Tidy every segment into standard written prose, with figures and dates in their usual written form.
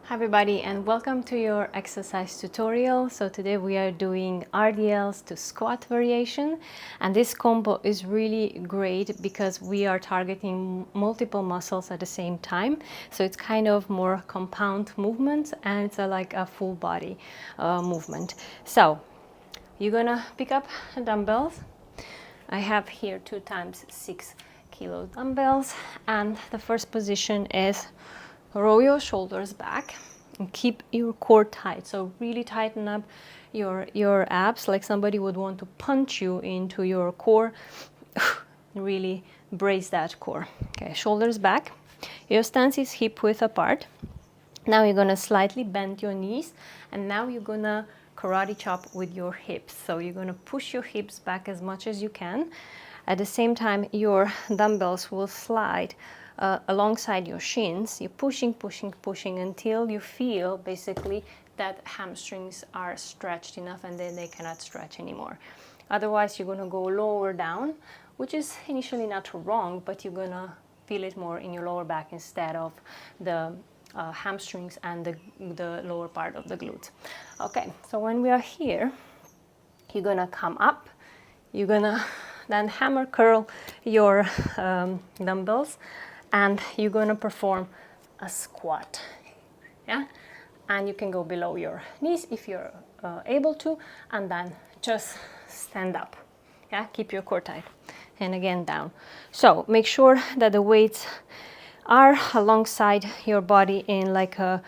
Hi everybody, and welcome to your exercise tutorial. So today we are doing RDLs to squat variation, and this combo is really great because we are targeting multiple muscles at the same time. So it's kind of more compound movements, and it's like a full body movement. So you're gonna pick up dumbbells. I have here 2 times 6 kilo dumbbells, and the first position is roll your shoulders back and keep your core tight. So really tighten up your abs like somebody would want to punch you into your core. Really brace that core. Okay, shoulders back. Your stance is hip width apart. Now you're gonna slightly bend your knees, and now you're gonna karate chop with your hips. So you're gonna push your hips back as much as you can. At the same time, your dumbbells will slide alongside your shins. You're pushing, pushing, pushing until you feel basically that hamstrings are stretched enough and then they cannot stretch anymore. Otherwise, you're gonna go lower down, which is initially not wrong, but you're gonna feel it more in your lower back instead of the hamstrings and the lower part of the glutes. Okay, so when we are here, you're gonna come up, you're gonna then hammer curl your dumbbells, and you're gonna perform a squat, yeah? And you can go below your knees if you're able to, and then just stand up, yeah? Keep your core tight, and again down. So make sure that the weights are alongside your body in like a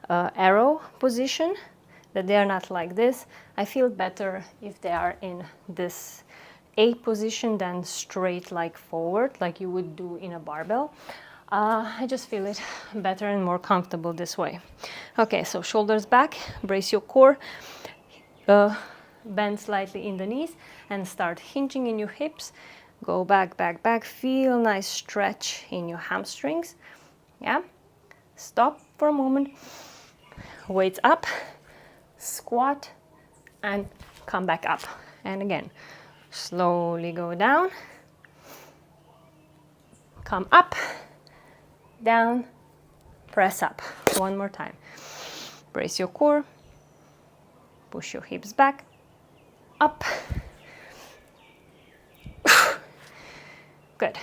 arrow position, that they are not like this. I feel better if they are in this A position than straight like forward, like you would do in a barbell. I just feel it better and more comfortable this way. Okay, so shoulders back, brace your core, bend slightly in the knees, and start hinging in your hips. Go back, back, back. Feel nice stretch in your hamstrings. Yeah. Stop for a moment. Weights up, squat, and come back up. And again, slowly go down, come up, down, press up. One more time. Brace your core, push your hips back, up. Good.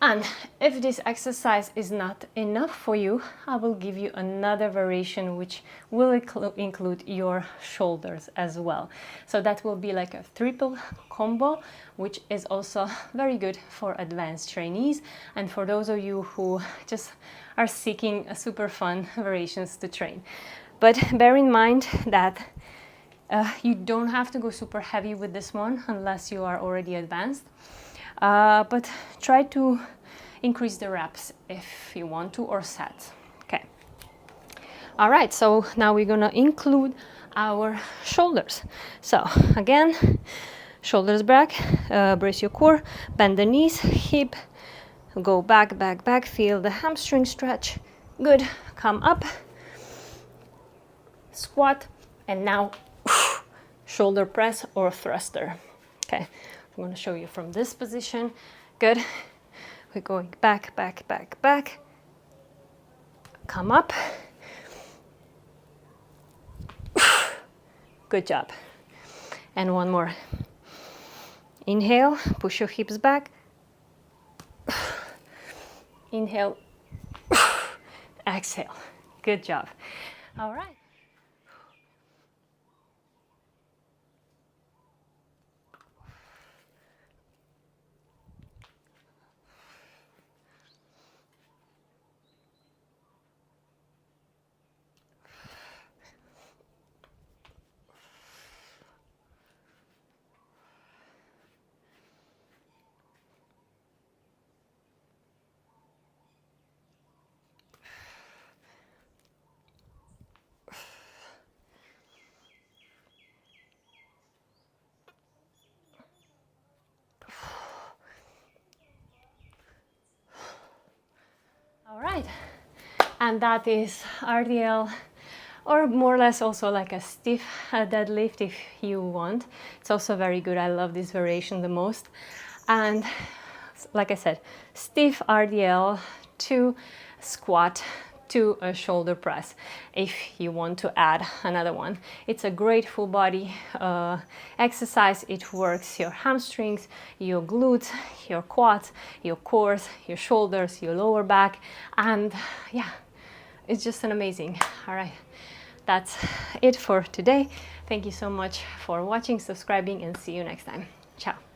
And if this exercise is not enough for you, I will give you another variation which will include your shoulders as well. So that will be like a triple combo, which is also very good for advanced trainees and for those of you who just are seeking a super fun variations to train. But bear in mind that you don't have to go super heavy with this one unless you are already advanced. But try to increase the reps if you want to, or sets. Okay. All right, so now we're gonna include our shoulders. So again, shoulders back, brace your core, bend the knees, hip, go back, back, back, feel the hamstring stretch. Good, come up, squat, and now shoulder press or thruster. Okay. I'm going to show you from this position. Good. We're going back, back, back, back. Come up. Good job. And one more. Inhale, push your hips back. Inhale. Exhale. Good job. All right. All right, and that is RDL, or more or less also like a stiff deadlift if you want. It's also very good. I love this variation the most. And like I said, stiff RDL to squat to a shoulder press if you want to add another one. It's a great full body exercise. It works your hamstrings, your glutes, your quads, your cores, your shoulders, your lower back, and yeah, it's just an amazing. All right, that's it for today. Thank you so much for watching, subscribing, and see you next time. Ciao.